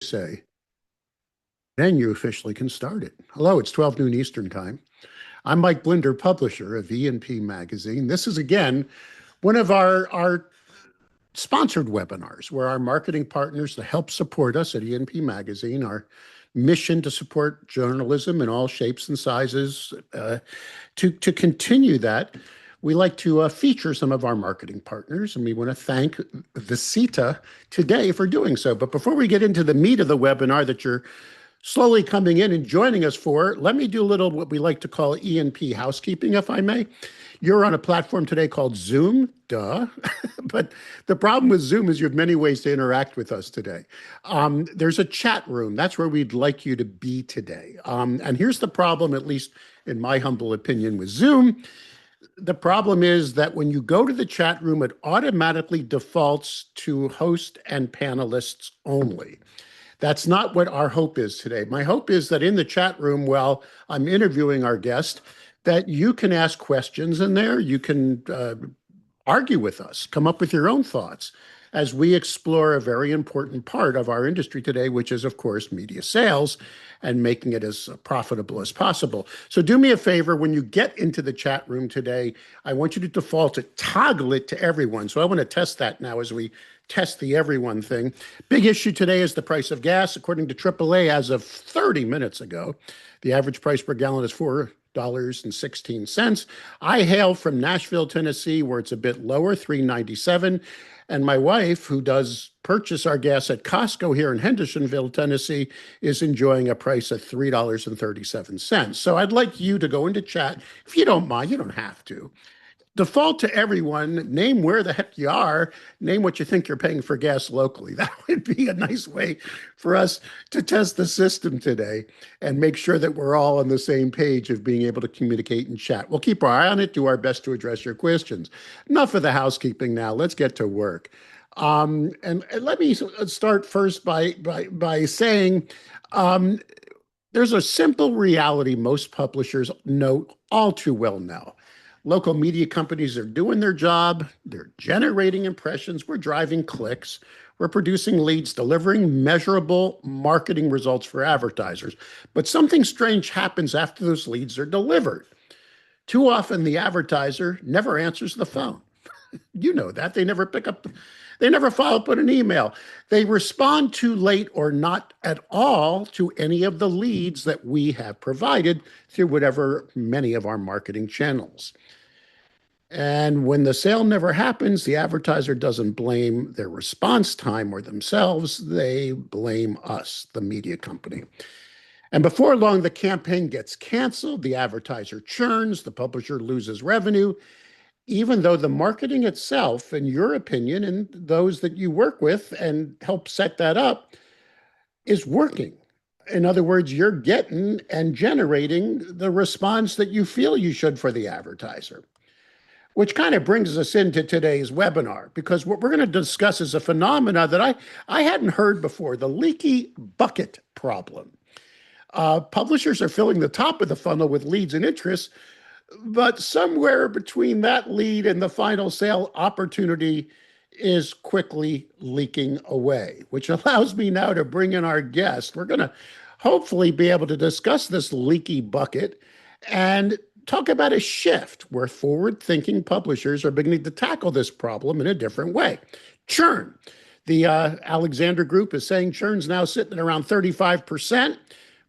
say, then you officially can start it. Hello, it's 12 noon Eastern Time. I'm Mike Blinder, publisher of E&P Magazine. This is, again, one of our sponsored webinars where our marketing partners to help support us at E&P Magazine, our mission to support journalism in all shapes and sizes. To continue that, we like to feature some of our marketing partners, and we want to thank vcita today for doing so. But before we get into the meat of the webinar that you're slowly coming in and joining us for, let me do a little what we like to call E&P housekeeping, if I may. You're on a platform today called Zoom, duh. But the problem with Zoom is you have many ways to interact with us today. There's a chat room. That's where we'd like you to be today. And here's the problem, at least in my humble opinion, with Zoom. The problem is that when you go to the chat room, it automatically defaults to host and panelists only. That's not what our hope is today. My hope is that in the chat room, while I'm interviewing our guest, that you can ask questions in there. You can argue with us, come up with your own thoughts as we explore a very important part of our industry today, which is, of course, media sales and making it as profitable as possible. So do me a favor, when you get into the chat room today, I want you to default it, toggle it to everyone. So I want to test that now as we test the everyone thing. Big issue today is the price of gas. According to AAA, as of 30 minutes ago, the average price per gallon is $4.16. I hail from Nashville, Tennessee, where it's a bit lower, $3.97. And my wife, who does purchase our gas at Costco here in Hendersonville, Tennessee, is enjoying a price of $3.37. So I'd like you to go into chat. If you don't mind, you don't have to. Default to everyone, name where the heck you are, name what you think you're paying for gas locally. That would be a nice way for us to test the system today and make sure that we're all on the same page of being able to communicate and chat. We'll keep our eye on it, do our best to address your questions. Enough of the housekeeping now. Let's get to work. And let me start first by saying there's a simple reality most publishers know all too well now. Local media companies are doing their job. They're generating impressions. We're driving clicks. We're producing leads, delivering measurable marketing results for advertisers. But something strange happens after those leads are delivered. Too often, the advertiser never answers the phone. You know that. They never pick up, they never follow up with an email. They respond too late or not at all to any of the leads that we have provided through whatever many of our marketing channels. And when the sale never happens, the advertiser doesn't blame their response time or themselves. They blame us, the media company. And before long, the campaign gets canceled, the advertiser churns, the publisher loses revenue, even though the marketing itself, in your opinion, and those that you work with and help set that up, is working. In other words, you're getting and generating the response that you feel you should for the advertiser. Which kind of brings us into today's webinar, because what we're going to discuss is a phenomena that I hadn't heard before, the leaky bucket problem. Publishers are filling the top of the funnel with leads and interests, but somewhere between that lead and the final sale opportunity is quickly leaking away, which allows me now to bring in our guest. We're going to hopefully be able to discuss this leaky bucket and talk about a shift where forward-thinking publishers are beginning to tackle this problem in a different way. Churn. The Alexander Group is saying churn's now sitting at around 35%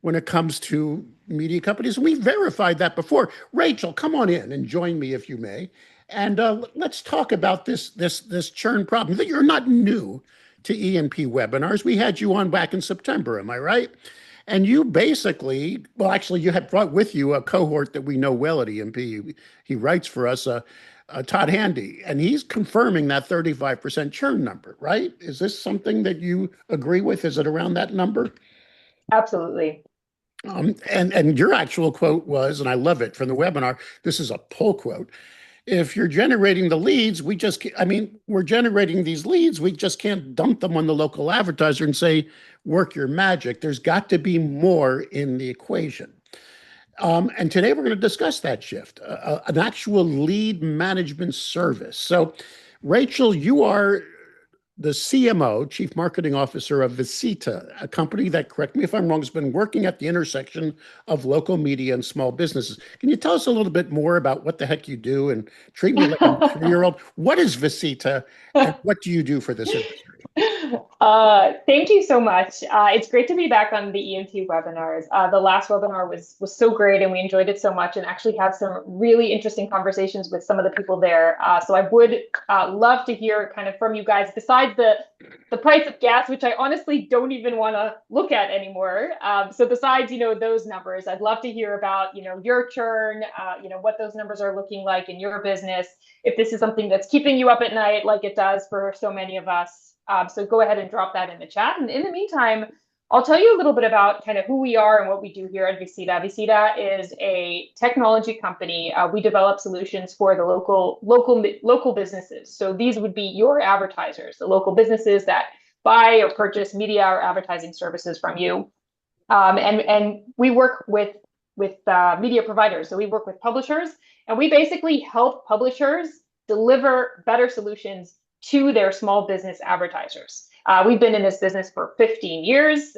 when it comes to media companies. We verified that before. Rachel, come on in and join me if you may. And let's talk about this churn problem. That you're not new to E&P webinars. We had you on back in September, am I right? And you basically, well, actually, you had brought with you a cohort that we know well at E&P. He writes for us, Todd Handy, and he's confirming that 35% churn number, right? Is this something that you agree with? Is it around that number? Absolutely. And your actual quote was, and I love it from the webinar, this is a pull quote. If you're generating the leads, we're generating these leads. We just can't dump them on the local advertiser and say, work your magic. There's got to be more in the equation. And today we're going to discuss that shift, an actual lead management service. So, Rachel, you are the CMO, Chief Marketing Officer of Vcita, a company that, correct me if I'm wrong, has been working at the intersection of local media and small businesses. Can you tell us a little bit more about what the heck you do and treat me like I'm a 3-year-old? What is Vcita and what do you do for this industry? Thank you so much. It's great to be back on the EMT webinars. The last webinar was so great, and we enjoyed it so much, and actually had some really interesting conversations with some of the people there. So I would love to hear kind of from you guys, besides the price of gas, which I honestly don't even want to look at anymore. So besides, those numbers, I'd love to hear about, your churn, what those numbers are looking like in your business, if this is something that's keeping you up at night like it does for so many of us. So go ahead and drop that in the chat. And in the meantime, I'll tell you a little bit about kind of who we are and what we do here at vcita. Vcita is a technology company. We develop solutions for the local businesses. So these would be your advertisers, the local businesses that buy or purchase media or advertising services from you. And we work with media providers. So we work with publishers, and we basically help publishers deliver better solutions to their small business advertisers. We've been in this business for 15 years.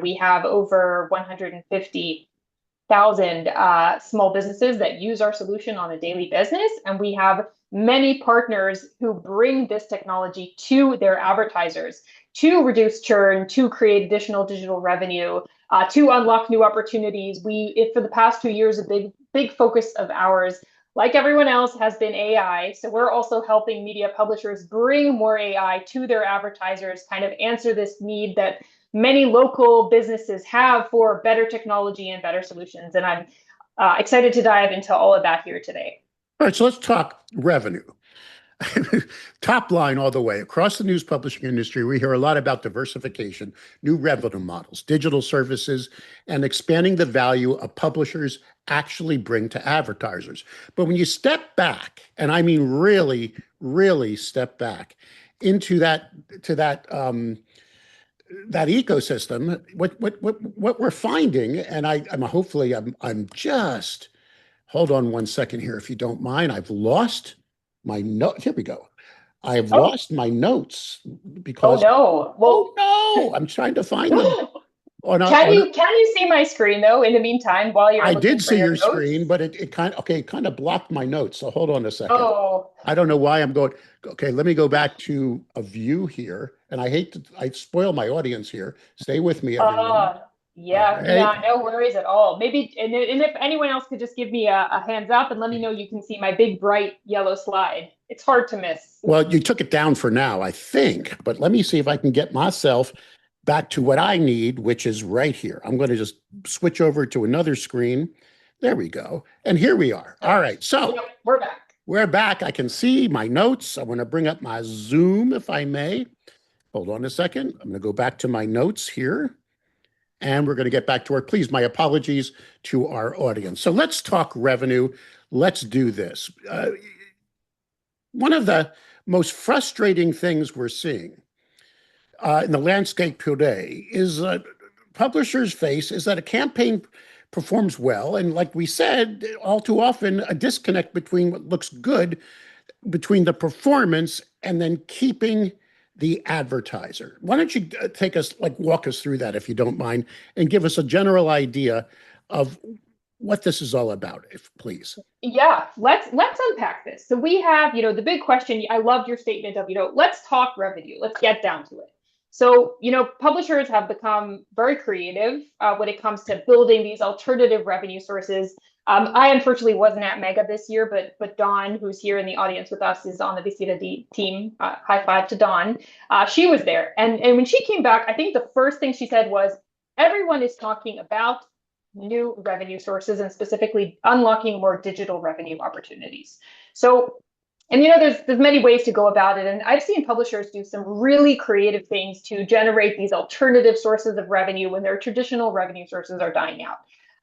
We have over 150,000 small businesses that use our solution on a daily business, and we have many partners who bring this technology to their advertisers to reduce churn, to create additional digital revenue, to unlock new opportunities. For the past 2 years, a big focus of ours, like everyone else, has been AI. So we're also helping media publishers bring more AI to their advertisers, kind of answer this need that many local businesses have for better technology and better solutions. And I'm excited to dive into all of that here today. All right, so let's talk revenue. Top line all the way. Across the news publishing industry, we hear a lot about diversification, new revenue models, digital services, and expanding the value of publishers actually bring to advertisers. But when you step back, and I mean really, really step back into that ecosystem, what we're finding, and I'm just, hold on one second here, if you don't mind. I've lost my note. Here we go. I've lost my notes because. Oh no! Well, oh no! I'm trying to find them. Can you see my screen though? In the meantime, while you're I looking did for see your your notes? screen, but it kind of blocked my notes. So hold on a second. Oh. I don't know why I'm going. Okay, let me go back to a view here, and I spoil my audience here. Stay with me, everyone. Yeah, Right. no worries at all. Maybe, and if anyone else could just give me a hands up and let me know you can see my big bright yellow slide. It's hard to miss. Well, you took it down for now, I think, but let me see if I can get myself back to what I need, which is right here. I'm going to just switch over to another screen. There we go. And here we are. All right. So Yep, we're back. We're back. I can see my notes. I want to bring up my Zoom, if I may. Hold on a second. I'm going to go back to my notes here. And we're going to get back to work. Please, my apologies to our audience. So let's talk revenue. Let's do this. One of the most frustrating things we're seeing in the landscape today is publishers face is that a campaign performs well. And like we said, all too often, a disconnect between what looks good between the performance and then keeping the advertiser. Why don't you walk us through that, if you don't mind, and give us a general idea of what this is all about, if please. Yeah, let's unpack this. So we have, the big question. I loved your statement of, let's talk revenue. Let's get down to it. So, publishers have become very creative when it comes to building these alternative revenue sources. I unfortunately wasn't at Mega this year, but Dawn, who's here in the audience with us, is on the vcita team. High five to Dawn. She was there. And when she came back, I think the first thing she said was, everyone is talking about new revenue sources and specifically unlocking more digital revenue opportunities. So, and there's many ways to go about it. And I've seen publishers do some really creative things to generate these alternative sources of revenue when their traditional revenue sources are dying out.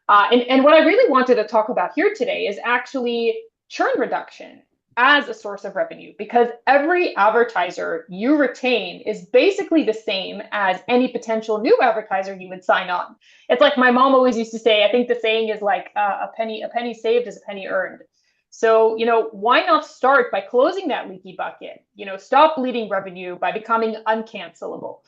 And what I really wanted to talk about here today is actually churn reduction as a source of revenue, because every advertiser you retain is basically the same as any potential new advertiser you would sign on. It's like my mom always used to say, I think the saying is like a penny saved is a penny earned. So, why not start by closing that leaky bucket? Stop bleeding revenue by becoming uncancelable.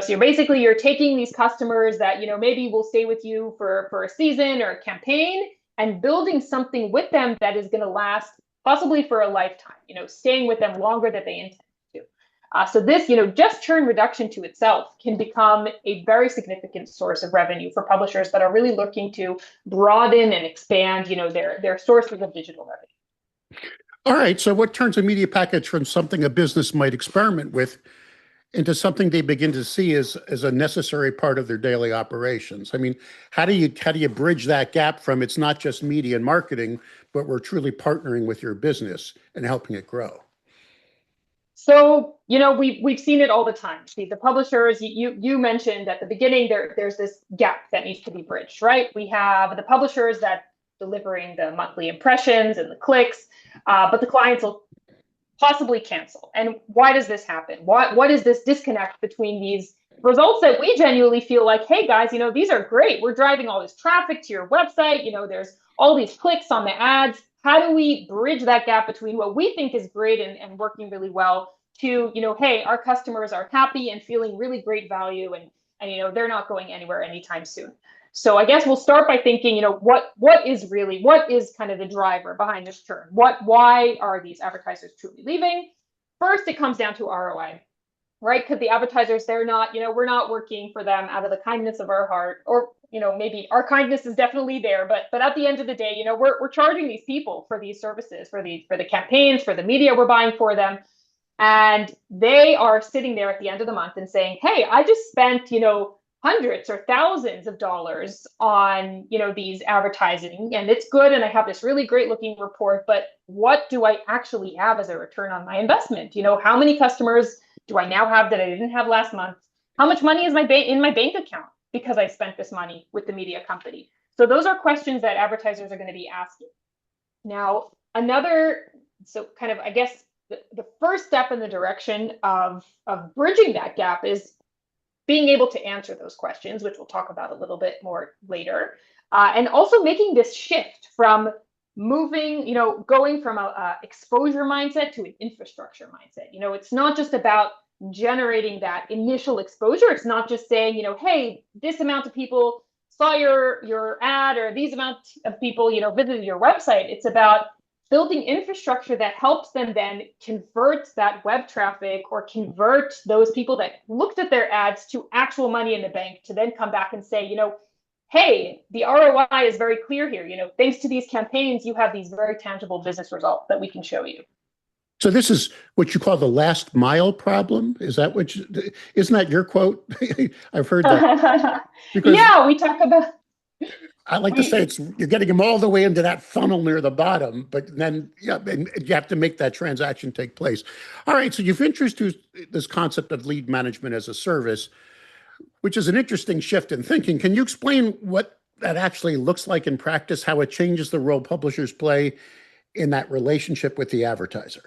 So you're taking these customers that, maybe will stay with you for a season or a campaign and building something with them that is going to last possibly for a lifetime, staying with them longer than they intend to. So this, just churn reduction to itself can become a very significant source of revenue for publishers that are really looking to broaden and expand, their sources of digital revenue. All right. So what turns a media package from something a business might experiment with into something they begin to see as a necessary part of their daily operations? I mean, how do you bridge that gap from it's not just media and marketing, but we're truly partnering with your business and helping it grow? So, we've seen it all the time. See, the publishers, you mentioned at the beginning, there's this gap that needs to be bridged, right? We have the publishers that delivering the monthly impressions and the clicks, but the clients will possibly cancel. And why does this happen? What is this disconnect between these results that we genuinely feel like, hey guys, these are great. We're driving all this traffic to your website. There's all these clicks on the ads. How do we bridge that gap between what we think is great and working really well to, hey, our customers are happy and feeling really great value and they're not going anywhere anytime soon. So I guess we'll start by thinking, what is kind of the driver behind this churn? Why are these advertisers truly leaving? First, it comes down to ROI, right? Because the advertisers, they're not, we're not working for them out of the kindness of our heart, or maybe our kindness is definitely there, but at the end of the day, we're charging these people for these services, for the campaigns, for the media we're buying for them. And they are sitting there at the end of the month and saying, hey, I just spent, hundreds or thousands of dollars on, these advertising, and it's good. And I have this really great looking report, but what do I actually have as a return on my investment? How many customers do I now have that I didn't have last month? How much money is in my bank account because I spent this money with the media company? So those are questions that advertisers are going to be asking. Now, I guess the first step in the direction of bridging that gap is being able to answer those questions, which we'll talk about a little bit more later, and also making this shift from going from a exposure mindset to an infrastructure mindset. It's not just about generating that initial exposure. It's not just saying, hey, this amount of people saw your ad, or these amount of people, visited your website. It's about building infrastructure that helps them then convert that web traffic or convert those people that looked at their ads to actual money in the bank, to then come back and say, hey, the ROI is very clear here. Thanks to these campaigns, you have these very tangible business results that we can show you. So this is what you call the last mile problem? Isn't that your quote? I've heard that. Yeah, we talk about... I like to say you're getting them all the way into that funnel near the bottom, but then and you have to make that transaction take place. All right, so you've introduced this concept of lead management as a service, which is an interesting shift in thinking. Can you explain what that actually looks like in practice, how it changes the role publishers play in that relationship with the advertiser?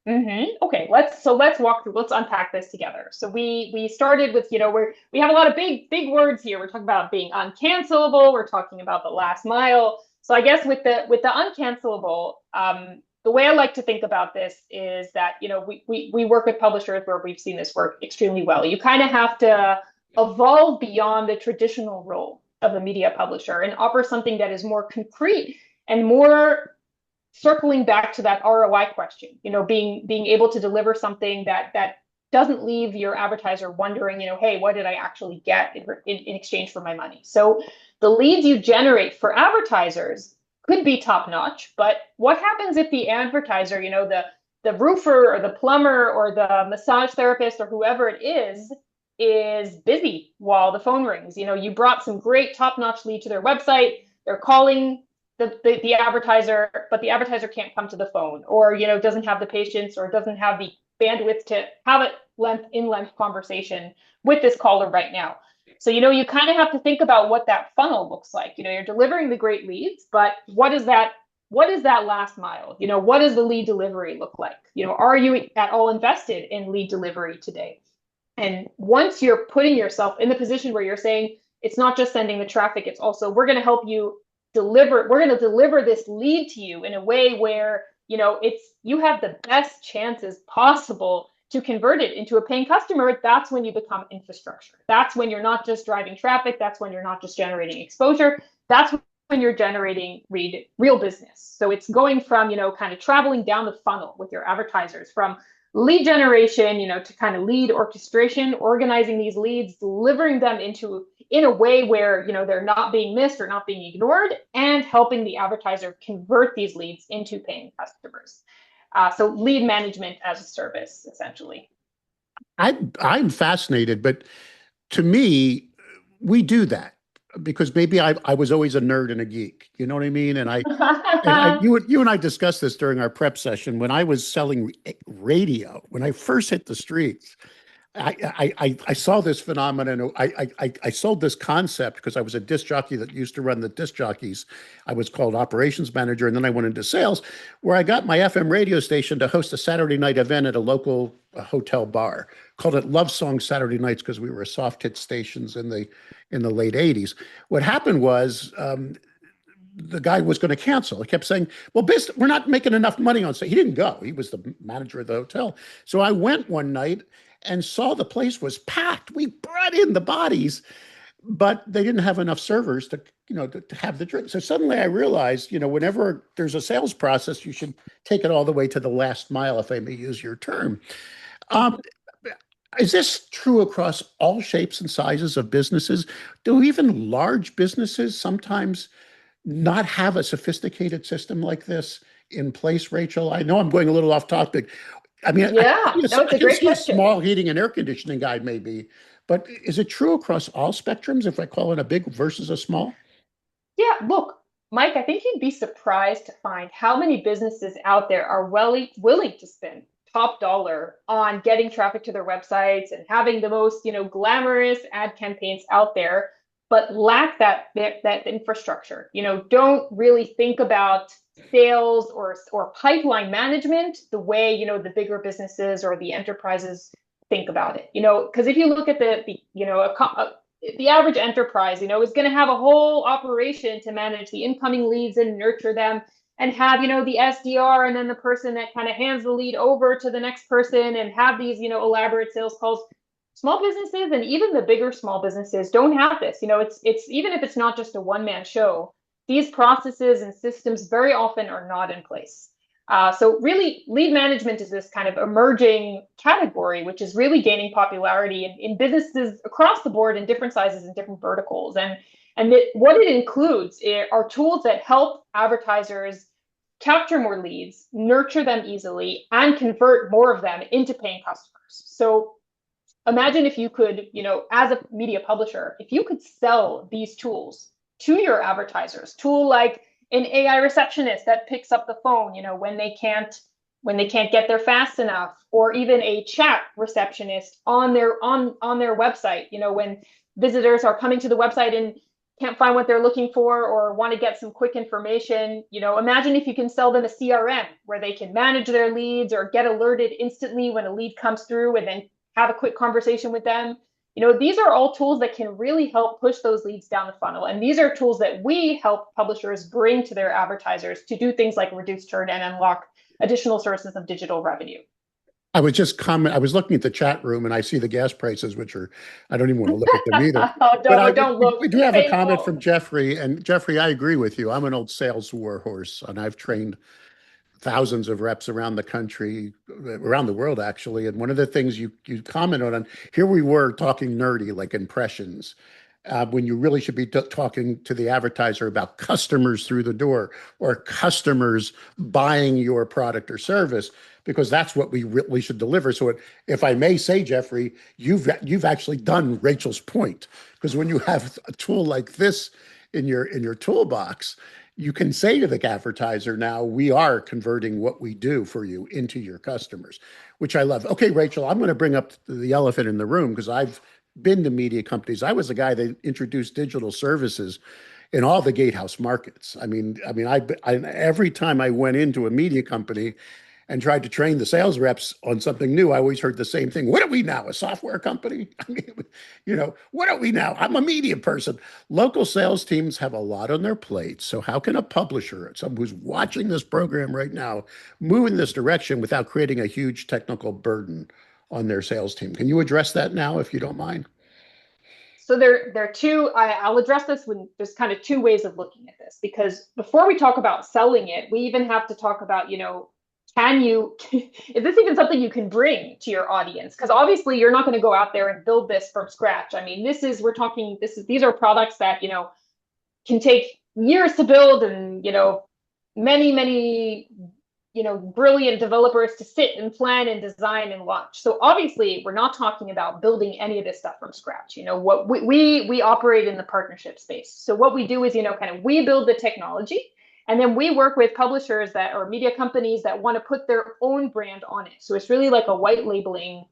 Okay, let's walk through. Let's unpack this together. So we started with, we have a lot of big words here. We're talking about being uncancelable. We're talking about the last mile. So I guess with the uncancelable, the way I like to think about this is that we work with publishers where we've seen this work extremely well. You kind of have to evolve beyond the traditional role of a media publisher and offer something that is more concrete and more circling back to that ROI question, being able to deliver something that doesn't leave your advertiser wondering, hey, what did I actually get in exchange for my money? So the leads you generate for advertisers could be top notch, but what happens if the advertiser, the roofer or the plumber or the massage therapist or whoever it is busy while the phone rings? You brought some great top notch lead to their website. They're calling the advertiser, but the advertiser can't come to the phone, or doesn't have the patience or doesn't have the bandwidth to have a in-length conversation with this caller right now. So you kind of have to think about what that funnel looks like. You're delivering the great leads, but what is that last mile? What does the lead delivery look like? Are you at all invested in lead delivery today? And once you're putting yourself in the position where you're saying it's not just sending the traffic, it's also we're going to help you we're going to deliver this lead to you in a way where, you have the best chances possible to convert it into a paying customer. That's when you become infrastructure. That's when you're not just driving traffic. That's when you're not just generating exposure. That's when you're generating real business. So it's going from, kind of traveling down the funnel with your advertisers, from lead generation, to kind of lead orchestration, organizing these leads, delivering them in a way where, they're not being missed or not being ignored, and helping the advertiser convert these leads into paying customers. So lead management as a service, essentially. I'm fascinated, but to me, we do that because maybe I was always a nerd and a geek. You know what I mean? You and I discussed this during our prep session when I was selling radio. When I first hit the streets, I saw this phenomenon. I sold this concept because I was a disc jockey that used to run the disc jockeys. I was called operations manager, and then I went into sales, where I got my FM radio station to host a Saturday night event at a local hotel bar. Called it Love Song Saturday Nights because we were soft hit stations in the late '80s. What happened was, the guy was going to cancel. He kept saying, well, we're not making enough money on stage. He didn't go. He was the manager of the hotel. So I went one night and saw the place was packed. We brought in the bodies, but they didn't have enough servers to have the drink. So suddenly I realized, whenever there's a sales process, you should take it all the way to the last mile, if I may use your term. Is this true across all shapes and sizes of businesses? Do even large businesses sometimes not have a sophisticated system like this in place, Rachel? I know I'm going a little off topic. I mean, yeah, it's a great question. A small heating and air conditioning guy maybe, but is it true across all spectrums if I call it a big versus a small? Yeah, look, Mike, I think you'd be surprised to find how many businesses out there are willing to spend top dollar on getting traffic to their websites and having the most, glamorous ad campaigns out there, but lack that infrastructure. Don't really think about sales or pipeline management the way, the bigger businesses or the enterprises think about it. Because if you look at the average enterprise, is going to have a whole operation to manage the incoming leads and nurture them, and have, the SDR and then the person that kind of hands the lead over to the next person, and have these, elaborate sales calls. Small businesses, and even the bigger small businesses, don't have this. It's even if it's not just a one-man show, these processes and systems very often are not in place. So really, lead management is this kind of emerging category, which is really gaining popularity in businesses across the board, in different sizes and different verticals. What it includes are tools that help advertisers capture more leads, nurture them easily, and convert more of them into paying customers. So imagine if you could, as a media publisher, if you could sell these tools to your advertisers, tool like an AI receptionist that picks up the phone, when they can't get there fast enough, or even a chat receptionist on their website, when visitors are coming to the website and can't find what they're looking for or want to get some quick information. Imagine if you can sell them a CRM where they can manage their leads or get alerted instantly when a lead comes through, and then have a quick conversation with them. These are all tools that can really help push those leads down the funnel. And these are tools that we help publishers bring to their advertisers to do things like reduce churn and unlock additional sources of digital revenue. I was looking at the chat room and I see the gas prices, which are, I don't even want to look at them either. Don't look. We do have a comment from Jeffrey, and Jeffrey, I agree with you. I'm an old sales warhorse, and I've trained thousands of reps around the country, around the world, actually. And one of the things you commented on, here we were talking nerdy, like impressions, when you really should be talking to the advertiser about customers through the door, or customers buying your product or service, because that's what we really should deliver. So if I may say, Jeffrey, you've actually done Rachel's point, because when you have a tool like this in your toolbox, you can say to the advertiser, now we are converting what we do for you into your customers, which I love. Okay, Rachel, I'm going to bring up the elephant in the room, because I've been to media companies. I was the guy that introduced digital services in all the gatehouse markets. I mean, I every time I went into a media company, and tried to train the sales reps on something new, I always heard the same thing. What are we now? A software company? I mean, what are we now? I'm a media person. Local sales teams have a lot on their plate. So how can a publisher, someone who's watching this program right now, move in this direction without creating a huge technical burden on their sales team? Can you address that now, if you don't mind? So there are two, I'll address this when there's kind of two ways of looking at this, because before we talk about selling it, we even have to talk about, can you, is this even something you can bring to your audience? Because obviously you're not going to go out there and build this from scratch. I mean, these are products that, can take years to build and, many, brilliant developers to sit and plan and design and launch. So obviously we're not talking about building any of this stuff from scratch. What we operate in the partnership space. So what we do is, kind of we build the technology, and then we work with publishers or media companies that want to put their own brand on it. So it's really like a white labeling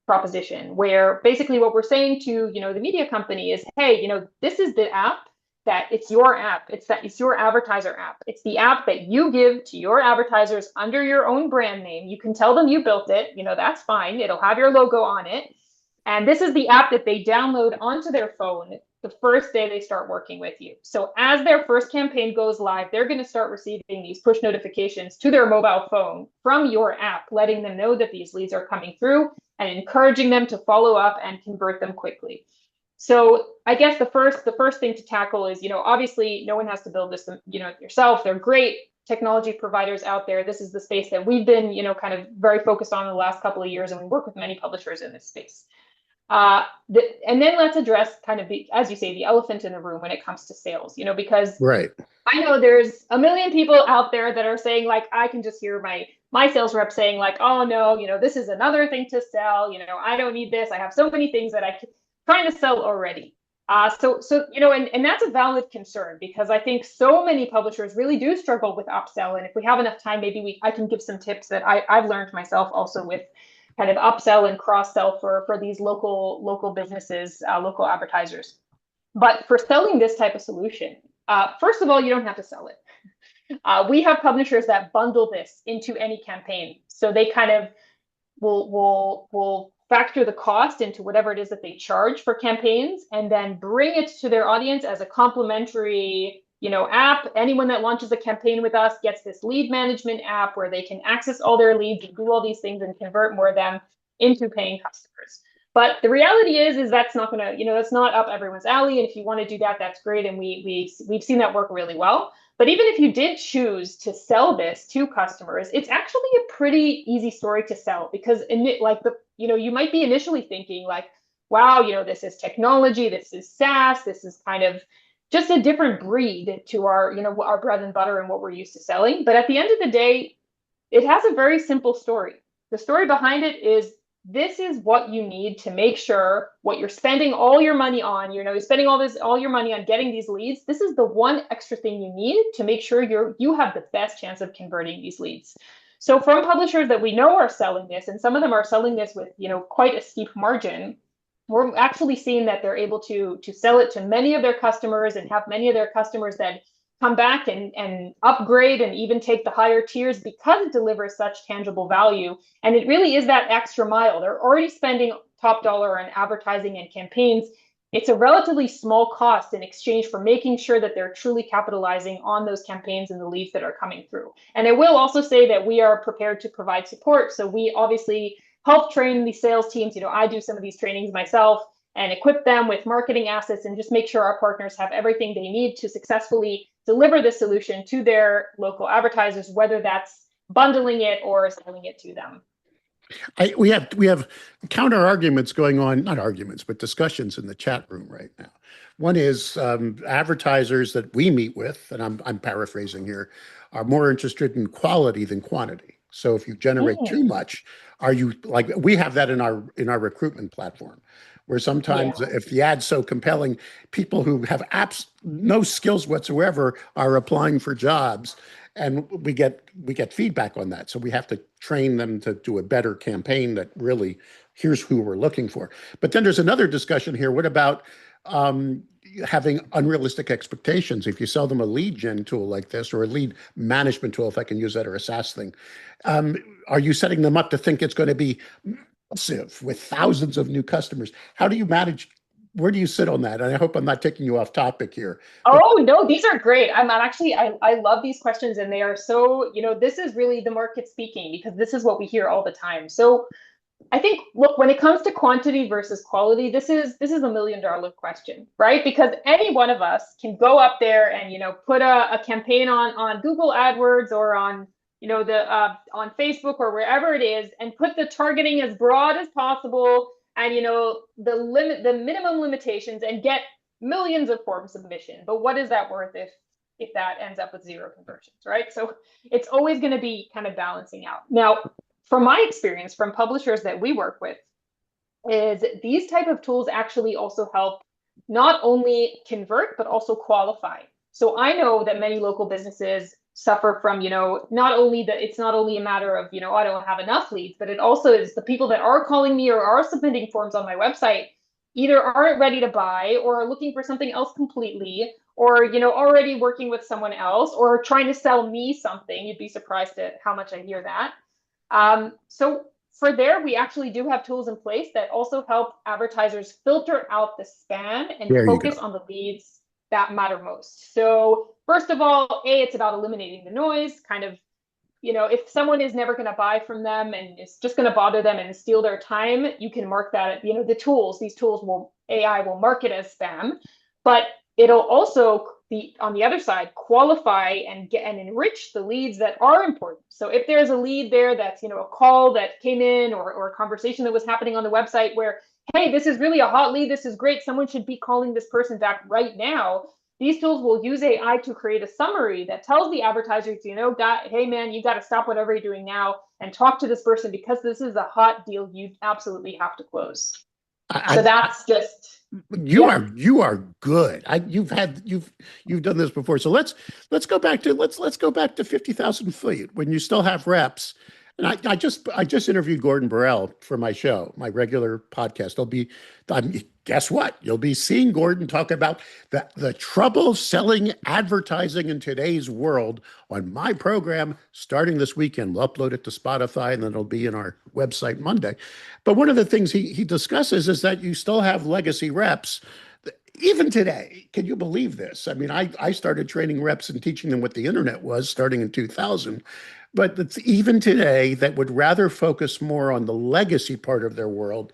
proposition, where basically what we're saying to, the media company is, hey, this is the app that it's your app. It's your advertiser app. It's the app that you give to your advertisers under your own brand name. You can tell them you built it, that's fine. It'll have your logo on it. And this is the app that they download onto their phone the first day they start working with you. So as their first campaign goes live, they're going to start receiving these push notifications to their mobile phone from your app, letting them know that these leads are coming through and encouraging them to follow up and convert them quickly. So I guess the first thing to tackle is, obviously no one has to build this, yourself. There are great technology providers out there. This is the space that we've been, kind of very focused on in the last couple of years, and we work with many publishers in this space. And then let's address kind of as you say, the elephant in the room when it comes to sales, because Right. I know there's a million people out there that are saying, like, I can just hear my sales rep saying, like, oh no, this is another thing to sell. I don't need this. I have so many things that I'm trying to sell already. So and that's a valid concern, because I think so many publishers really do struggle with upsell. And if we have enough time, maybe I can give some tips that I've learned myself also with kind of upsell and cross sell for these local businesses, local advertisers. But for selling this type of solution, first of all, you don't have to sell it. We have publishers that bundle this into any campaign, so they kind of will factor the cost into whatever it is that they charge for campaigns, and then bring it to their audience as a complimentary, app. Anyone that launches a campaign with us gets this lead management app where they can access all their leads and do all these things and convert more of them into paying customers. But the reality is that's not going to, that's not up everyone's alley. And if you want to do that, that's great. And we've seen that work really well. But even if you did choose to sell this to customers, it's actually a pretty easy story to sell, because you might be initially thinking like, wow, this is technology, this is SaaS, this is kind of just a different breed to our bread and butter and what we're used to selling. But at the end of the day, it has a very simple story. The story behind it is, this is what you need to make sure what you're spending all your money on, you're spending all your money on getting these leads. This is the one extra thing you need to make sure you have the best chance of converting these leads. So from publishers that we know are selling this, and some of them are selling this with, quite a steep margin, we're actually seeing that they're able to sell it to many of their customers, and have many of their customers that come back and upgrade and even take the higher tiers, because it delivers such tangible value. And it really is that extra mile. They're already spending top dollar on advertising and campaigns. It's a relatively small cost in exchange for making sure that they're truly capitalizing on those campaigns and the leads that are coming through. And I will also say that we are prepared to provide support. So we obviously help train the sales teams. I do some of these trainings myself, and equip them with marketing assets, and just make sure our partners have everything they need to successfully deliver this solution to their local advertisers, whether that's bundling it or selling it to them. We have counter arguments going on, not arguments, but discussions in the chat room right now. One is advertisers that we meet with, and I'm paraphrasing here, are more interested in quality than quantity. So if you generate too much, are you like, we have that in our recruitment platform, where sometimes if the ad's so compelling, people who have no skills whatsoever are applying for jobs, and we get feedback on that. So we have to train them to do a better campaign that really, here's who we're looking for. But then there's another discussion here. What about having unrealistic expectations. If you sell them a lead gen tool like this, or a lead management tool, if I can use that, or a SaaS thing, are you setting them up to think it's going to be massive with thousands of new customers? How do you manage? Where do you sit on that? And I hope I'm not taking you off topic here. But Oh, no, these are great. I'm actually, I love these questions, and they are so, this is really the market speaking, because this is what we hear all the time. So I think, look, when it comes to quantity versus quality, this is $1 million question, right? Because any one of us can go up there and put a campaign on Google AdWords, or on the on Facebook, or wherever it is, and put the targeting as broad as possible, and the minimum limitations, and get millions of form submission. But what is that worth if that ends up with zero conversions, right? So it's always going to be kind of balancing out. Now, from my experience from publishers that we work with, is these type of tools actually also help not only convert, but also qualify. So I know that many local businesses suffer from, not only that it's not only a matter of, I don't have enough leads, but it also is the people that are calling me or are submitting forms on my website either aren't ready to buy, or are looking for something else completely, or already working with someone else, or trying to sell me something. You'd be surprised at how much I hear that. So for there, we actually do have tools in place that also help advertisers filter out the spam and there you focus go. on the leads that matter most. So first of all, it's about eliminating the noise. Kind of, if someone is never going to buy from them and it's just going to bother them and steal their time, you can mark that, these tools AI will mark it as spam, but it'll also on the other side, qualify and enrich the leads that are important. So if there's a lead there that's, a call that came in, or a conversation that was happening on the website where, hey, this is really a hot lead, this is great, someone should be calling this person back right now. These tools will use AI to create a summary that tells the advertisers, hey man, you got to stop whatever you're doing now and talk to this person, because this is a hot deal you absolutely have to close. So that's just, You are good. You've done this before. So let's go back to 50,000 feet when you still have reps. And I just interviewed Gordon Burrell for my show, my regular podcast. Guess what? You'll be seeing Gordon talk about the trouble selling advertising in today's world on my program starting this weekend. We'll upload it to Spotify, and then it'll be in our website Monday. But one of the things he discusses is that you still have legacy reps. Even today, can you believe this? I mean, I started training reps and teaching them what the internet was starting in 2000. But it's even today that would rather focus more on the legacy part of their world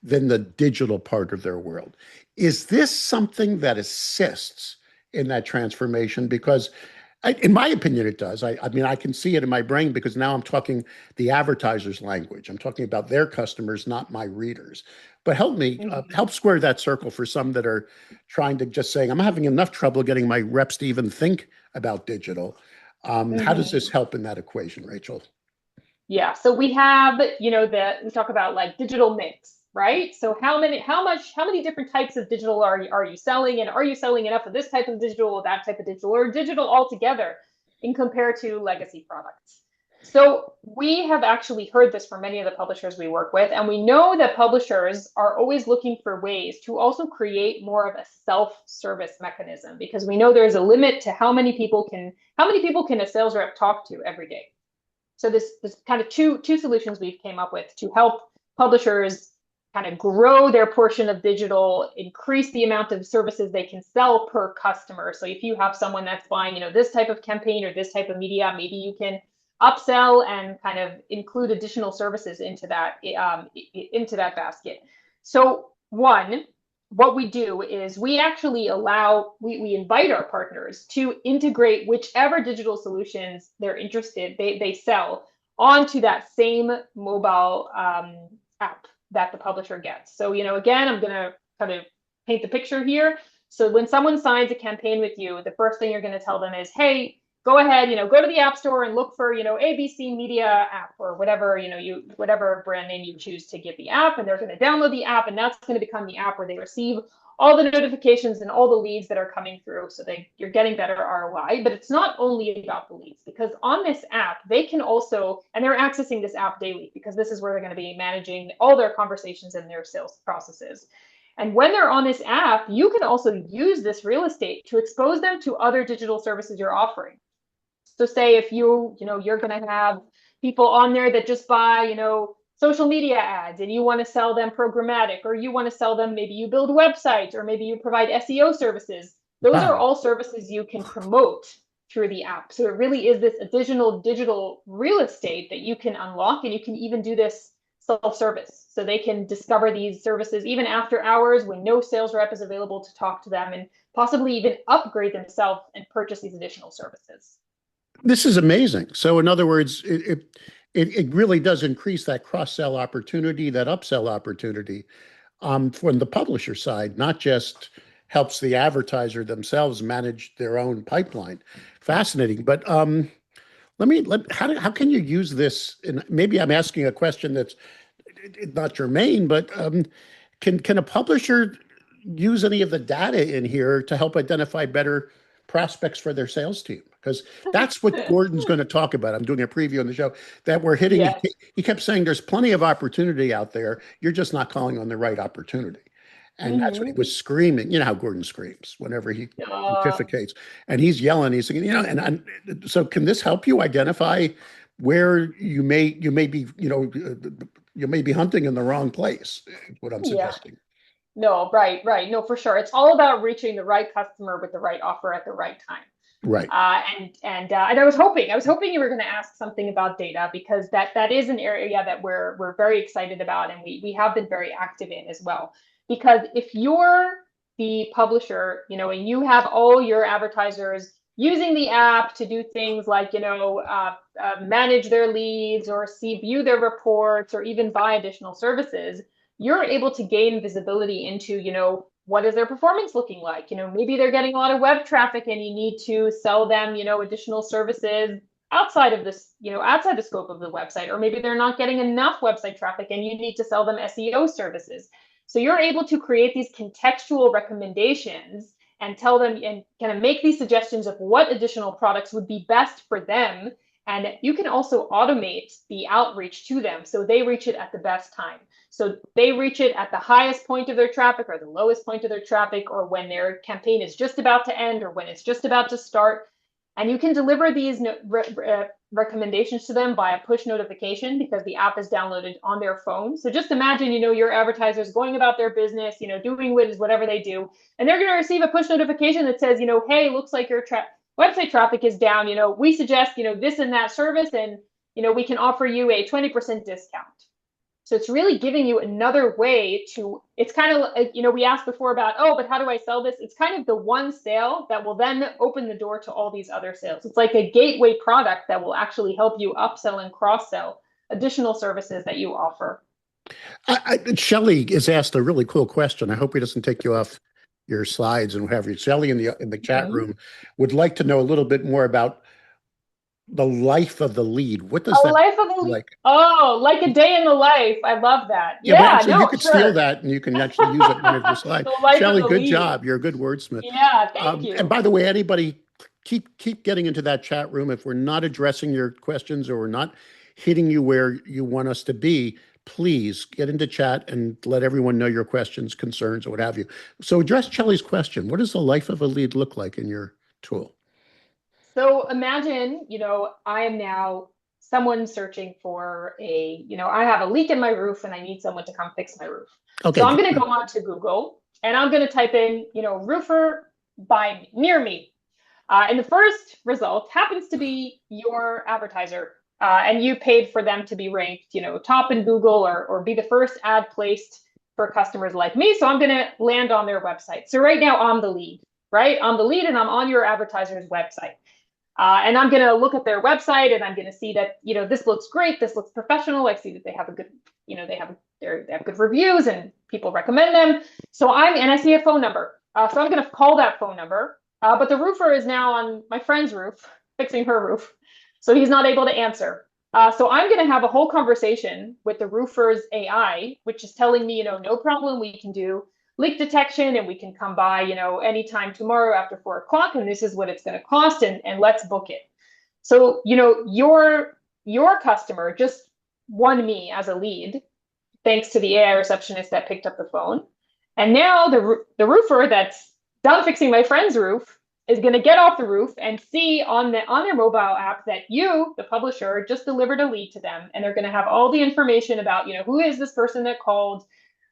than the digital part of their world. Is this something that assists in that transformation? Because in my opinion, it does. I mean, I can see it in my brain, because now I'm talking the advertiser's language. I'm talking about their customers, not my readers. But help square that circle for some that are trying to just saying, I'm having enough trouble getting my reps to even think about digital. How does this help in that equation, Rachel? Yeah, so we have, we talk about like digital mix, right? So how many different types of digital are you selling, and are you selling enough of this type of digital, or that type of digital, or digital altogether, in compared to legacy products? So we have actually heard this from many of the publishers we work with, and we know that publishers are always looking for ways to also create more of a self-service mechanism, because we know there's a limit to how many people can a sales rep talk to every day. So this kind of two solutions we've came up with to help publishers kind of grow their portion of digital, increase the amount of services they can sell per customer. So if you have someone that's buying, this type of campaign or this type of media, maybe you can upsell and kind of include additional services into that basket. So what we do is we actually we invite our partners to integrate whichever digital solutions they're interested, they sell onto that same mobile app that the publisher gets. So, again, I'm going to kind of paint the picture here. So when someone signs a campaign with you, the first thing you're going to tell them is, hey, go ahead, go to the App Store and look for, ABC Media app, or whatever, whatever brand name you choose to give the app, and they're going to download the app, and that's going to become the app where they receive all the notifications and all the leads that are coming through. So you're getting better ROI, but it's not only about the leads, because on this app, they can also, and they're accessing this app daily, because this is where they're going to be managing all their conversations and their sales processes. And when they're on this app, you can also use this real estate to expose them to other digital services you're offering. So say if you're going to have people on there that just buy, social media ads, and you want to sell them programmatic, or you want to sell them, maybe you build websites, or maybe you provide SEO services. Those are Wow. all services you can promote through the app. So it really is this additional digital real estate that you can unlock, and you can even do this self-service. So they can discover these services even after hours when no sales rep is available to talk to them, and possibly even upgrade themselves and purchase these additional services. This is amazing. So in other words, it really does increase that cross-sell opportunity, that upsell opportunity from the publisher side, not just helps the advertiser themselves manage their own pipeline. Fascinating. But how can you use this? And maybe I'm asking a question that's not germane, but can a publisher use any of the data in here to help identify better prospects for their sales team? Because that's what Gordon's going to talk about. I'm doing a preview on the show that we're hitting. Yes. He kept saying there's plenty of opportunity out there. You're just not calling on the right opportunity. And that's what he was screaming. You know how Gordon screams whenever he pontificates, and he's yelling. He's saying, so can this help you identify where you may be, you may be hunting in the wrong place, is what I'm Yeah. suggesting. No, right. No, for sure. It's all about reaching the right customer with the right offer at the right time. Right. And I was hoping you were going to ask something about data, because that is an area that we're very excited about, and we have been very active in as well. Because if you're the publisher, and you have all your advertisers using the app to do things like, manage their leads, or view their reports, or even buy additional services, you're able to gain visibility into, what is their performance looking like? Maybe they're getting a lot of web traffic, and you need to sell them, additional services outside of this, outside the scope of the website. Or maybe they're not getting enough website traffic, and you need to sell them SEO services. So you're able to create these contextual recommendations and tell them, and kind of make these suggestions of what additional products would be best for them. And you can also automate the outreach to them, so they reach it at the best time. So they reach it at the highest point of their traffic, or the lowest point of their traffic, or when their campaign is just about to end, or when it's just about to start. And you can deliver these recommendations to them via push notification, because the app is downloaded on their phone. So just imagine, your advertisers going about their business, doing whatever they do, and they're going to receive a push notification that says, hey, looks like your website traffic is down. We suggest, this and that service, and, we can offer you a 20% discount. So it's really giving you another way to, it's kind of, we asked before about, but how do I sell this? It's kind of the one sale that will then open the door to all these other sales. It's like a gateway product that will actually help you upsell and cross-sell additional services that you offer. Shelley has asked a really cool question. I hope he doesn't take you off your slides and what have you. Shelley in the chat room would like to know a little bit more about the life of the lead. What does that life of the like? Oh, like a day in the life. I love that. Yeah, Yeah, actually, no, you could sure. steal that, and you can actually use it in one of your slides. Shelley, good lead. job. You're a good wordsmith. Yeah, thank you. And by the way, anybody, keep getting into that chat room. If we're not addressing your questions, or we're not hitting you where you want us to be, please get into chat and let everyone know your questions, concerns, or what have you. So address Shelley's question. What does the life of a lead look like in your tool? So imagine, I am now someone searching for I have a leak in my roof, and I need someone to come fix my roof. Okay. So I'm going to go on to Google, and I'm going to type in, roofer near me. And the first result happens to be your advertiser. And you paid for them to be ranked, top in Google, or be the first ad placed for customers like me. So I'm going to land on their website. So right now I'm the lead, right? I'm the lead, and I'm on your advertiser's website. And I'm going to look at their website, and I'm going to see that, this looks great. This looks professional. I see that they have a good, they have good reviews, and people recommend them. So and I see a phone number. So I'm going to call that phone number. But the roofer is now on my friend's roof, fixing her roof. So he's not able to answer. So I'm going to have a whole conversation with the roofer's AI, which is telling me, no problem, we can do leak detection, and we can come by, anytime tomorrow after 4 o'clock, and this is what it's going to cost, and let's book it. So, your customer just won me as a lead, thanks to the AI receptionist that picked up the phone. And now the roofer that's done fixing my friend's roof is going to get off the roof and see on their mobile app that you, the publisher, just delivered a lead to them, and they're going to have all the information about, who is this person that called,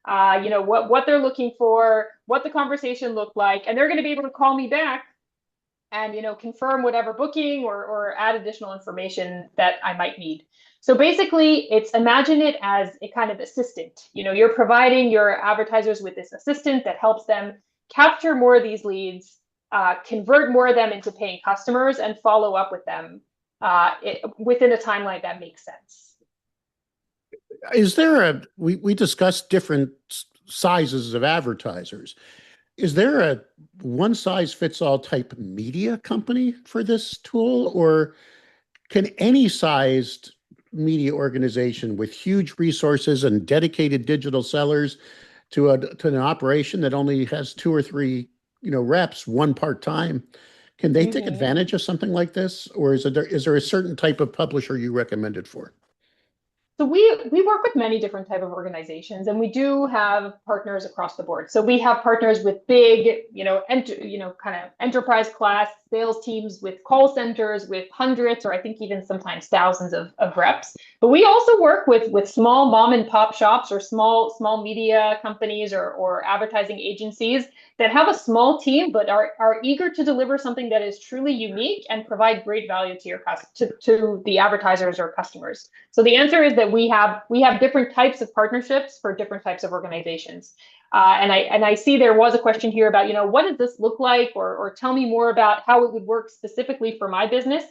what they're looking for, what the conversation looked like, and they're going to be able to call me back and confirm whatever booking or add additional information that I might need. So basically, imagine it as a kind of assistant. You're providing your advertisers with this assistant that helps them capture more of these leads, convert more of them into paying customers, and follow up with them within a timeline that makes sense. Is there we discussed different sizes of advertisers. Is there a one size fits all type media company for this tool, or can any sized media organization with huge resources and dedicated digital sellers to an operation that only has two or three, reps, one part-time, can they take advantage of something like this? Or is there a certain type of publisher you recommend it for? So we work with many different type of organizations, and we do have partners across the board. So we have partners with big, kind of enterprise class sales teams with call centers with hundreds, or I think even sometimes thousands of reps. But we also work with small mom and pop shops or small media companies or advertising agencies that have a small team but are eager to deliver something that is truly unique and provide great value to the advertisers or customers. So the answer is that we have different types of partnerships for different types of organizations. And I see there was a question here about, what does this look like, or tell me more about how it would work specifically for my business.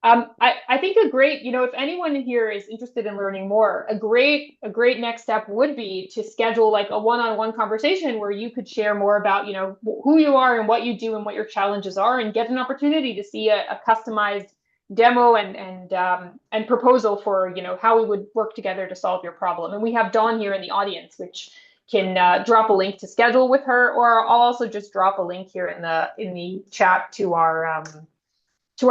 I think a great, if anyone here is interested in learning more, a great next step would be to schedule like a one-on-one conversation where you could share more about, who you are and what you do and what your challenges are, and get an opportunity to see a customized demo and proposal for, how we would work together to solve your problem. And we have Dawn here in the audience, which can drop a link to schedule with her, or I'll also just drop a link here in the chat to our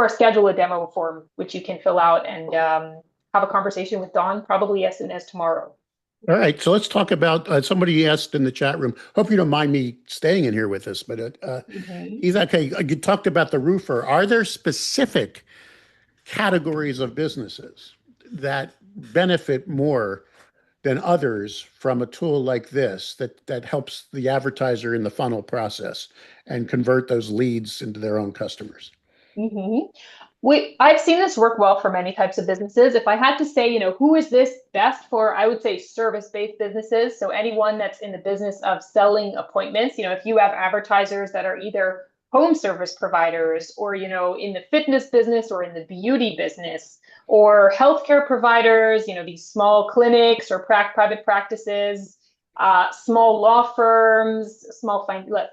schedule a demo form, which you can fill out and have a conversation with Dawn probably as soon as tomorrow. All right, so let's talk about somebody asked in the chat room. Hope you don't mind me staying in here with this, but he's okay. You talked about the roofer. Are there specific categories of businesses that benefit more than others from a tool like this that helps the advertiser in the funnel process and convert those leads into their own customers? I've seen this work well for many types of businesses. If I had to say, who is this best for, I would say service-based businesses. So anyone that's in the business of selling appointments, if you have advertisers that are either home service providers or, in the fitness business or in the beauty business, or healthcare providers, these small clinics or private practices, small law firms, small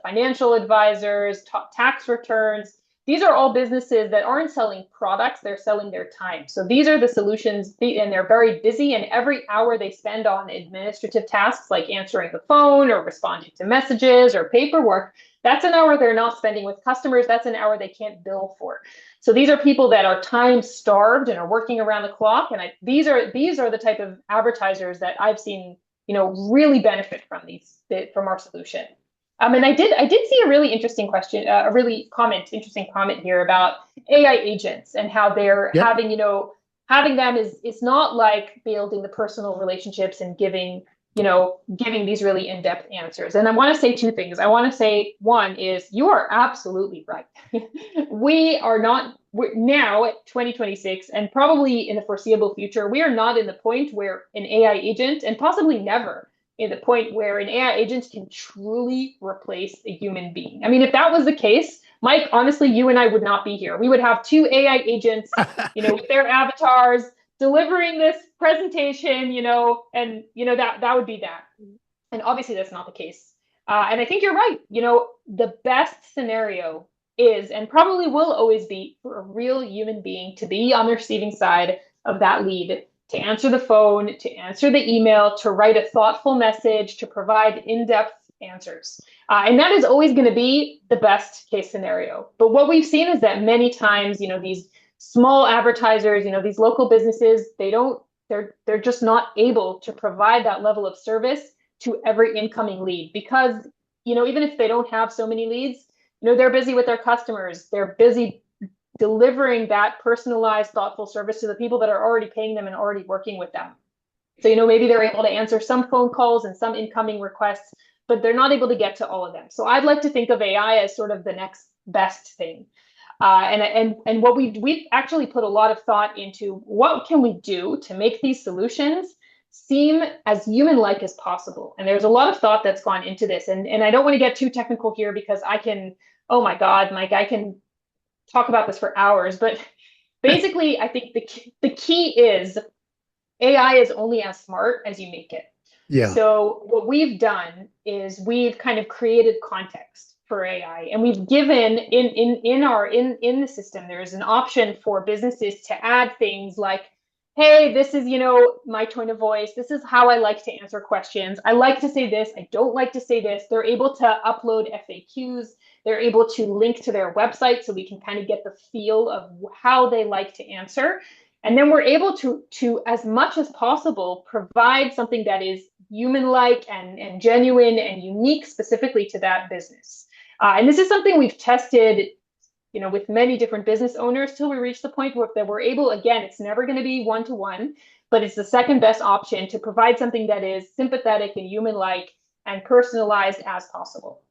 financial advisors, tax returns. These are all businesses that aren't selling products, they're selling their time. So these are the solutions, and they're very busy, and every hour they spend on administrative tasks like answering the phone or responding to messages or paperwork, that's an hour they're not spending with customers. That's an hour they can't bill for. So these are people that are time starved and are working around the clock. And these are the type of advertisers that I've seen, really benefit from our solution. And I did see a really interesting question, interesting comment here about AI agents and how they're having them is not like building the personal relationships and giving these really in-depth answers. And I want to say two things. I want to say, one is you are absolutely right. We're now at 2026 and probably in the foreseeable future, we are not in the point where an AI agent, and possibly never in the point where an AI agent can truly replace a human being. I mean, if that was the case, Mike, honestly, you and I would not be here. We would have two AI agents, with their avatars delivering this presentation, and that would be that. And obviously that's not the case. And I think you're right. The best scenario is, and probably will always be, for a real human being to be on the receiving side of that lead, to answer the phone, to answer the email, to write a thoughtful message, to provide in-depth answers. And that is always going to be the best case scenario. But what we've seen is that many times, these small advertisers, these local businesses, they're just not able to provide that level of service to every incoming lead, because, even if they don't have so many leads, they're busy with their customers. They're busy delivering that personalized, thoughtful service to the people that are already paying them and already working with them. So, maybe they're able to answer some phone calls and some incoming requests, but they're not able to get to all of them. So I'd like to think of AI as sort of the next best thing. And what we've actually put a lot of thought into what can we do to make these solutions seem as human-like as possible. And there's a lot of thought that's gone into this. And I don't want to get too technical here because oh my God, Mike, I can talk about this for hours. But basically, I think the key is AI is only as smart as you make it. Yeah. So what we've done is we've kind of created context for AI, and we've given in the system, there's an option for businesses to add things like, hey, this is, my tone of voice. This is how I like to answer questions. I like to say this. I don't like to say this. They're able to upload FAQs. They're able to link to their website so we can kind of get the feel of how they like to answer. And then we're able to as much as possible, provide something that is human-like and genuine and unique specifically to that business. And this is something we've tested, with many different business owners till we reach the point that we're able, again, it's never going to be one-to-one, but it's the second best option to provide something that is sympathetic and human-like and personalized as possible.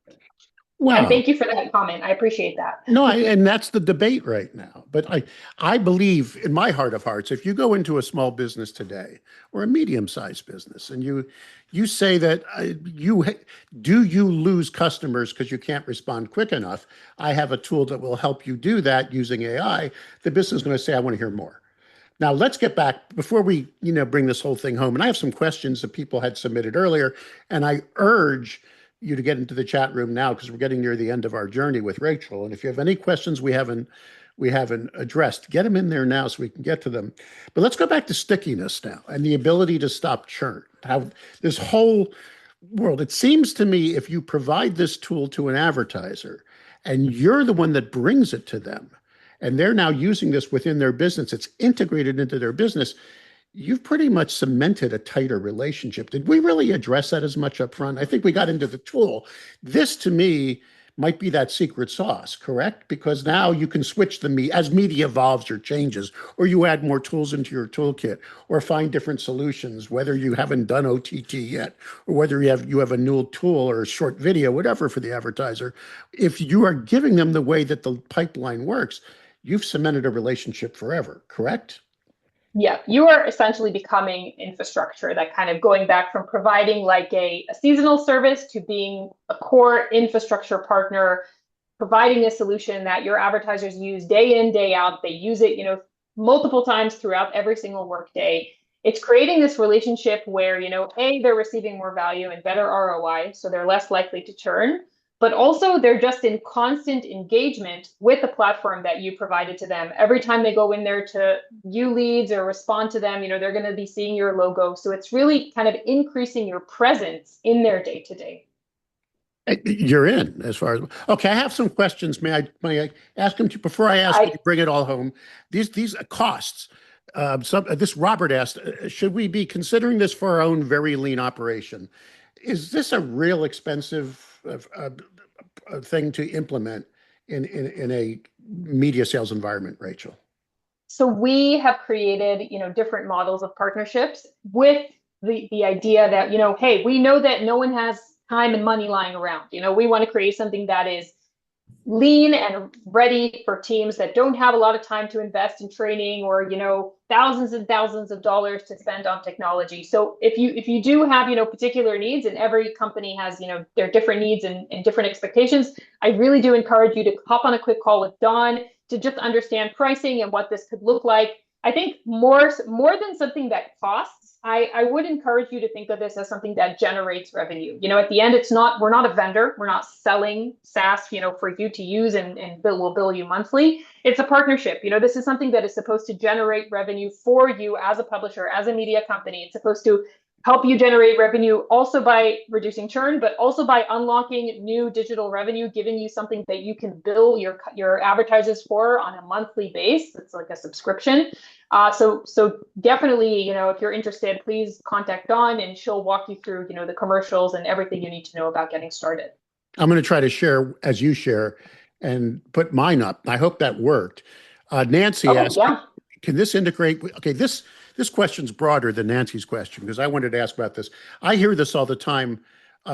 Wow. And thank you for that comment. I appreciate that. No, and that's the debate right now. But I believe in my heart of hearts, if you go into a small business today or a medium-sized business and you say that you lose customers because you can't respond quick enough, I have a tool that will help you do that using AI. The business is going to say, I want to hear more. Now, let's get back before we, bring this whole thing home. And I have some questions that people had submitted earlier, and I urge you to get into the chat room now because we're getting near the end of our journey with Rachel. And if you have any questions we haven't addressed, get them in there now so we can get to them. But let's go back to stickiness now and the ability to stop churn. How this whole world, it seems to me, if you provide this tool to an advertiser and you're the one that brings it to them, and they're now using this within their business, it's integrated into their business, you've pretty much cemented a tighter relationship. Did we really address that as much up front? I think we got into the tool. This, to me, might be that secret sauce, correct? Because now you can switch as media evolves or changes, or you add more tools into your toolkit, or find different solutions, whether you haven't done OTT yet, or whether you have a new tool or a short video, whatever for the advertiser. If you are giving them the way that the pipeline works, you've cemented a relationship forever, correct? Yeah, you are essentially becoming infrastructure, that kind of going back from providing like a seasonal service to being a core infrastructure partner, providing a solution that your advertisers use day in, day out. They use it, multiple times throughout every single workday. It's creating this relationship where, they're receiving more value and better ROI, so they're less likely to churn. But also they're just in constant engagement with the platform that you provided to them. Every time they go in there to view leads or respond to them, they're going to be seeing your logo. So it's really kind of increasing your presence in their day-to-day. You're in as far as, okay, I have some questions. May I ask them to, before I ask you to bring it all home, these costs, this Robert asked, should we be considering this for our own very lean operation? Is this a real expensive thing to implement in a media sales environment, Rachel? So we have created, different models of partnerships with the idea that, hey, we know that no one has time and money lying around. We want to create something that is lean and ready for teams that don't have a lot of time to invest in training or, thousands and thousands of dollars to spend on technology. So if you do have, particular needs, and every company has, their different needs and different expectations, I really do encourage you to hop on a quick call with Dawn to just understand pricing and what this could look like. I think more than something that costs, I would encourage you to think of this as something that generates revenue. At the end, we're not a vendor. We're not selling SaaS, for you to use and we'll bill you monthly. It's a partnership. This is something that is supposed to generate revenue for you as a publisher, as a media company. It's supposed to help you generate revenue also by reducing churn, but also by unlocking new digital revenue, giving you something that you can bill your advertisers for on a monthly base. It's like a subscription. So definitely, if you're interested, please contact Dawn and she'll walk you through, the commercials and everything you need to know about getting started. I'm going to try to share as you share and put mine up. I hope that worked. Nancy Okay, asked, yeah. can this integrate? Okay, this question's broader than Nancy's question because I wanted to ask about this. I hear this all the time: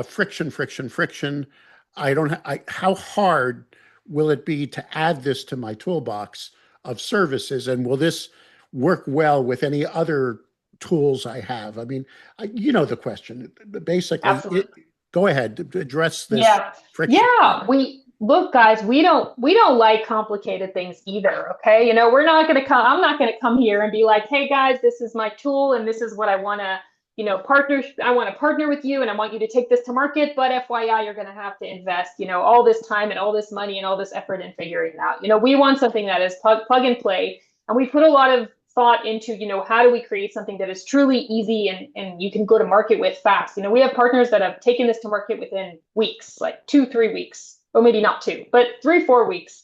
friction, friction, friction. I don't. How hard will it be to add this to my toolbox of services, and will this work well with any other tools I have? I mean, you know the question. Basically, Absolutely. go ahead, address this Yeah. friction. Yeah. We look, guys, we don't like complicated things either. Okay. We're not gonna come, I'm not gonna come here and be like, hey guys, this is my tool and this is what I wanna, I want to partner with you and I want you to take this to market. But FYI, you're gonna have to invest, all this time and all this money and all this effort in figuring it out. We want something that is plug and play. And we put a lot of thought into, how do we create something that is truly easy and you can go to market with fast. We have partners that have taken this to market within weeks, like 2-3 weeks, or maybe not two, but 3-4 weeks.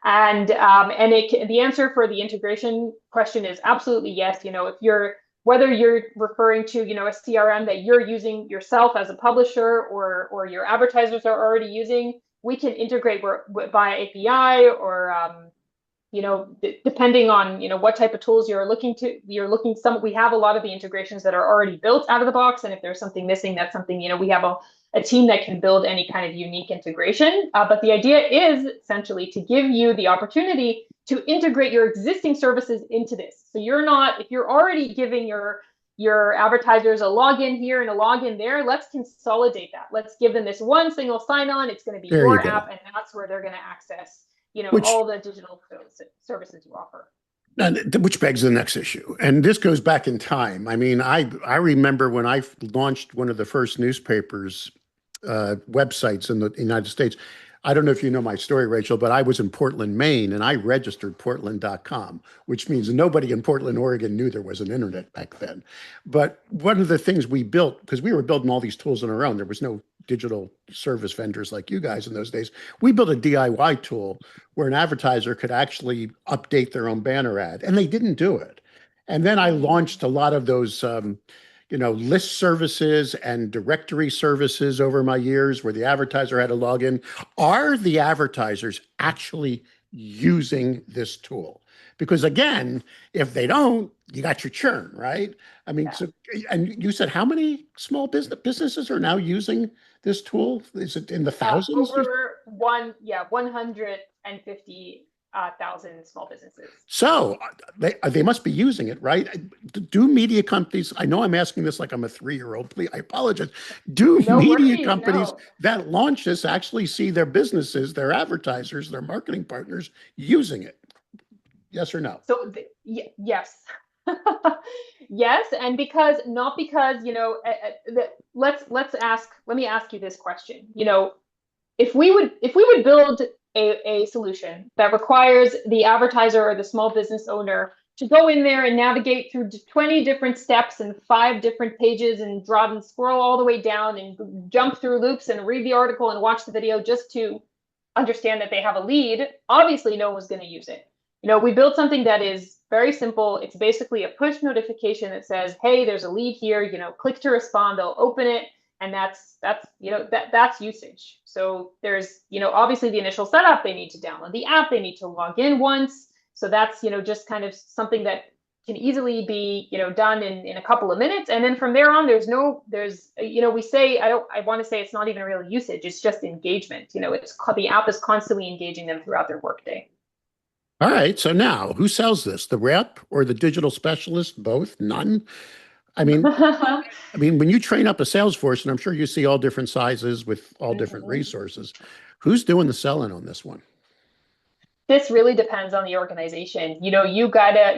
And the answer for the integration question is absolutely yes. Whether you're referring to, a CRM that you're using yourself as a publisher or your advertisers are already using, we can integrate via API or depending on what type of tools we have a lot of the integrations that are already built out of the box, and if there's something missing, that's something we have a team that can build any kind of unique integration. But the idea is essentially to give you the opportunity to integrate your existing services into this. So if you're already giving your advertisers a login here and a login there, let's consolidate that. Let's give them this one single sign-on. It's going to be There you your go. app, and that's where they're going to access Which all the digital services you offer. which begs the next issue, and this goes back in time. I mean, I remember when I launched one of the first newspapers websites in the United States. I don't know if you know my story, Rachel, but I was in Portland, Maine, and I registered Portland.com, which means nobody in Portland, Oregon knew there was an internet back then. But one of the things we built, because we were building all these tools on our own, there was no digital service vendors like you guys in those days. We built a DIY tool where an advertiser could actually update their own banner ad, and they didn't do it. And then I launched a lot of those list services and directory services over my years where the advertiser had to log in. Are the advertisers actually using this tool? Because again, if they don't, you got your churn, right? I mean, Yeah. so, and you said how many small businesses are now using this tool? Is it in the thousands? Over 150,000 small businesses. So they must be using it, right? Do media companies, I know I'm asking this like I'm a 3-year-old, please, I apologize. Do No media worries, companies no. that launch this actually see their businesses, their advertisers, their marketing partners using it? Yes or no? So yes. Yes, and not because, let me ask you this question. If we would build a solution that requires the advertiser or the small business owner to go in there and navigate through 20 different steps and 5 different pages and draw and scroll all the way down and jump through loops and read the article and watch the video just to understand that they have a lead, obviously no one's going to use it. We built something that is very simple. It's basically a push notification that says, hey, there's a lead here, click to respond, they'll open it. And that's usage. So there's, obviously the initial setup, they need to download the app, they need to log in once. So that's, just kind of something that can easily be, done in a couple of minutes. And then from there on, I want to say it's not even real usage. It's just engagement. The app is constantly engaging them throughout their workday. All right. So now who sells this? The rep or the digital specialist? Both? None? I mean, when you train up a sales force, and I'm sure you see all different sizes with all different resources, who's doing the selling on this one? This really depends on the organization. You gotta,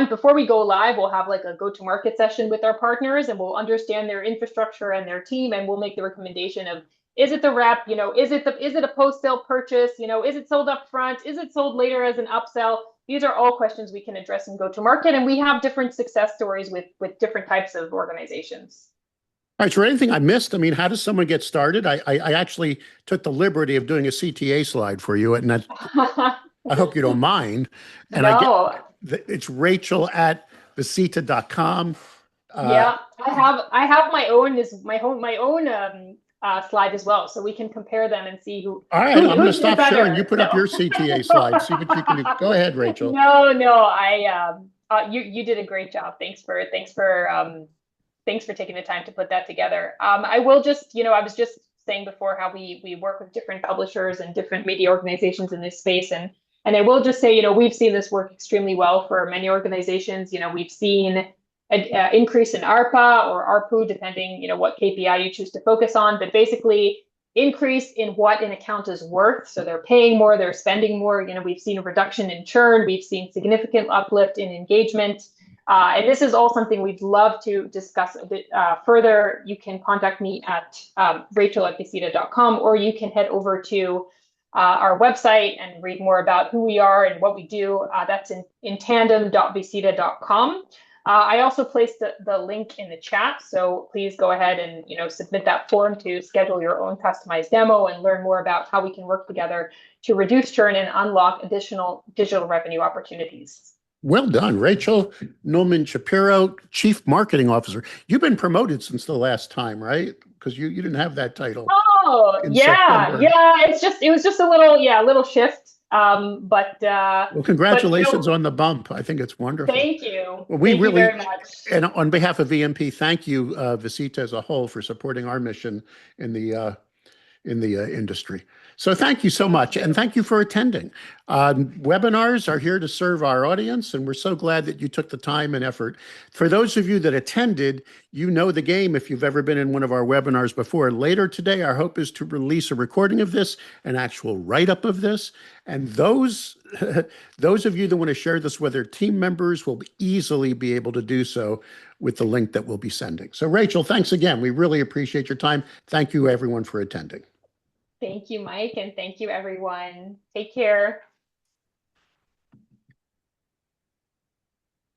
before we go live, we'll have like a go-to-market session with our partners and we'll understand their infrastructure and their team. And we'll make the recommendation of, is it the rep, is it a post-sale purchase? Is it sold up front? Is it sold later as an upsell? these are all questions we can address and go to market. And we have different success stories with different types of organizations. All right, is there anything I missed? I mean, how does someone get started? I actually took the liberty of doing a CTA slide for you, and that, I hope you don't mind. And I get No. it's Rachel at vcita.com. Yeah, I have my own slide as well, so we can compare them and see All right, I'm going to who's stop sharing. better. You put up your CTA slide. See what you can do. Go ahead, Rachel. No, you did a great job. Thanks for taking the time to put that together. I will just, I was just saying before how we work with different publishers and different media organizations in this space, and I will just say, we've seen this work extremely well for many organizations. We've seen an increase in ARPA or ARPU, depending, what KPI you choose to focus on, but basically increase in what an account is worth. So they're paying more, they're spending more. We've seen a reduction in churn, we've seen significant uplift in engagement. And this is all something we'd love to discuss a bit further. You can contact me at rachel@vcita.com, or you can head over to our website and read more about who we are and what we do. That's in tandem.vcita.com. I also placed the link in the chat, so please go ahead and submit that form to schedule your own customized demo and learn more about how we can work together to reduce churn and unlock additional digital revenue opportunities. Well done, Rachel Nulman-Shapiro, Chief Marketing Officer. You've been promoted since the last time, right? Because you didn't have that title. Oh, yeah, September. yeah. It was just a little shift. Well, congratulations on the bump. I think it's wonderful. Thank you. Well, we thank really, you very much. And on behalf of VMP, thank you, vcita as a whole, for supporting our mission in the industry. So thank you so much, and thank you for attending. Webinars are here to serve our audience, and we're so glad that you took the time and effort. For those of you that attended, you know the game if you've ever been in one of our webinars before. Later today, our hope is to release a recording of this, an actual write-up of this, and those of you that want to share this with their team members will easily be able to do so with the link that we'll be sending. So Rachel, thanks again. We really appreciate your time. Thank you everyone for attending. Thank you, Mike, and thank you everyone. Take care.